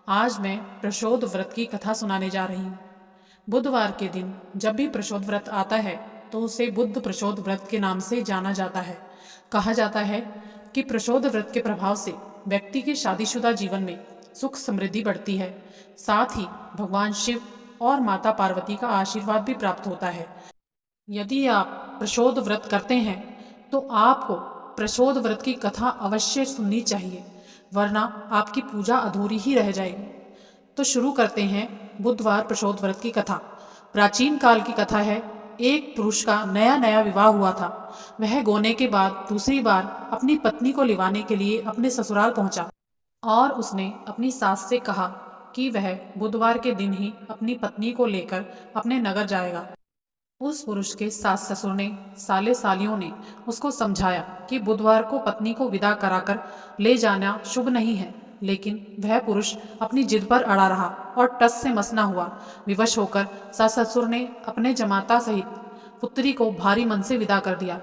आज मैं प्रशोध व्रत की कथा सुनाने जा रही हूँ। बुधवार के दिन जब भी प्रशोध व्रत आता है तो उसे बुध प्रशोध व्रत के नाम से जाना जाता है। कहा जाता है कि प्रशोध व्रत के प्रभाव से व्यक्ति के शादीशुदा जीवन में सुख समृद्धि बढ़ती है, साथ ही भगवान शिव और माता पार्वती का आशीर्वाद भी प्राप्त होता है। यदि आप प्रशोध व्रत करते हैं तो आपको प्रशोध व्रत की कथा अवश्य सुननी चाहिए, वरना आपकी पूजा अधूरी ही रह जाएगी। तो शुरू करते हैं बुधवार प्रशोध व्रत की कथा। प्राचीन काल की कथा है। एक पुरुष का नया नया विवाह हुआ था। वह गोने के बाद दूसरी बार अपनी पत्नी को लिवाने के लिए अपने ससुराल पहुंचा और उसने अपनी सास से कहा कि वह बुधवार के दिन ही अपनी पत्नी को लेकर अपने नगर जाएगा। उस पुरुष के सास ससुर ने, साले सालियों ने उसको समझाया कि बुधवार को पत्नी को विदा कराकर ले जाना शुभ नहीं है, लेकिन वह पुरुष अपनी जिद पर अड़ा रहा और टस से मस न हुआ। विवश होकर सास ससुर ने अपने जमाता सहित पुत्री को भारी मन से विदा कर दिया।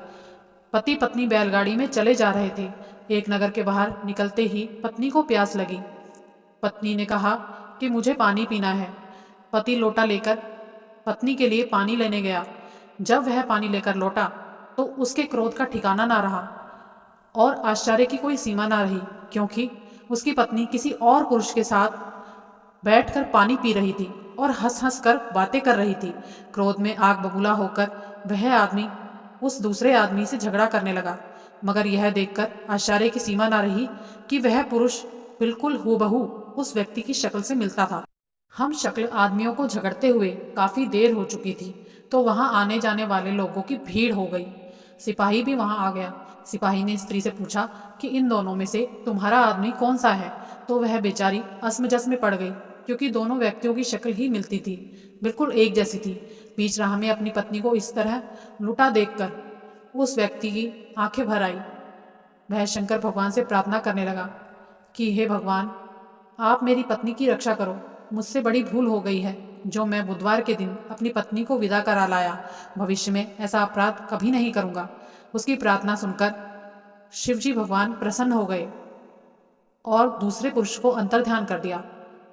पति पत्नी बैलगाड़ी में चले जा रहे थे। एक नगर के बाहर निकलते ही पत्नी को प्यास लगी। पत्नी ने कहा कि मुझे पानी पीना है। पति लोटा लेकर पत्नी के लिए पानी लेने गया। जब वह पानी लेकर लौटा तो उसके क्रोध का ठिकाना ना रहा और आश्चर्य की कोई सीमा ना रही, क्योंकि उसकी पत्नी किसी और पुरुष के साथ बैठकर पानी पी रही थी और हंस हंस कर बातें कर रही थी। क्रोध में आग बबूला होकर वह आदमी उस दूसरे आदमी से झगड़ा करने लगा, मगर यह देखकर आश्चर्य की सीमा ना रही कि वह पुरुष बिल्कुल हूबहू उस व्यक्ति की शक्ल से मिलता था। हम शक्ल आदमियों को झगड़ते हुए काफी देर हो चुकी थी तो वहां आने जाने वाले लोगों की भीड़ हो गई। सिपाही भी वहां आ गया। सिपाही ने स्त्री से पूछा कि इन दोनों में से तुम्हारा आदमी कौन सा है, तो वह बेचारी असमंजस में पड़ गई, क्योंकि दोनों व्यक्तियों की शक्ल ही मिलती थी, बिल्कुल एक जैसी थी। बीच राह में अपनी पत्नी को इस तरह लुटा देखकर उस व्यक्ति की आंखें भर आई। वह शंकर भगवान से प्रार्थना करने लगा कि हे भगवान, आप मेरी पत्नी की रक्षा करो। मुझसे बड़ी भूल हो गई है जो मैं बुधवार के दिन अपनी पत्नी को विदा करा लाया। भविष्य में ऐसा अपराध कभी नहीं करूंगा। उसकी प्रार्थना सुनकर शिवजी भगवान प्रसन्न हो गए और दूसरे पुरुष को अंतर्ध्यान कर दिया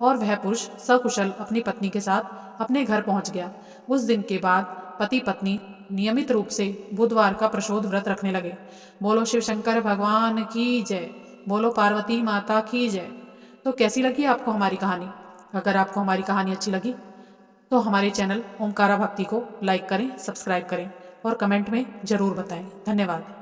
और वह पुरुष सकुशल अपनी पत्नी के साथ अपने घर पहुंच गया। उस दिन के बाद पति पत्नी नियमित रूप से बुधवार का प्रशोध व्रत रखने लगे। बोलो शिव शंकर भगवान की जय, बोलो पार्वती माता की जय। तो कैसी लगी आपको हमारी कहानी? अगर आपको हमारी कहानी अच्छी लगी तो हमारे चैनल ओमकारा भक्ति को लाइक करें, सब्सक्राइब करें और कमेंट में जरूर बताएं। धन्यवाद।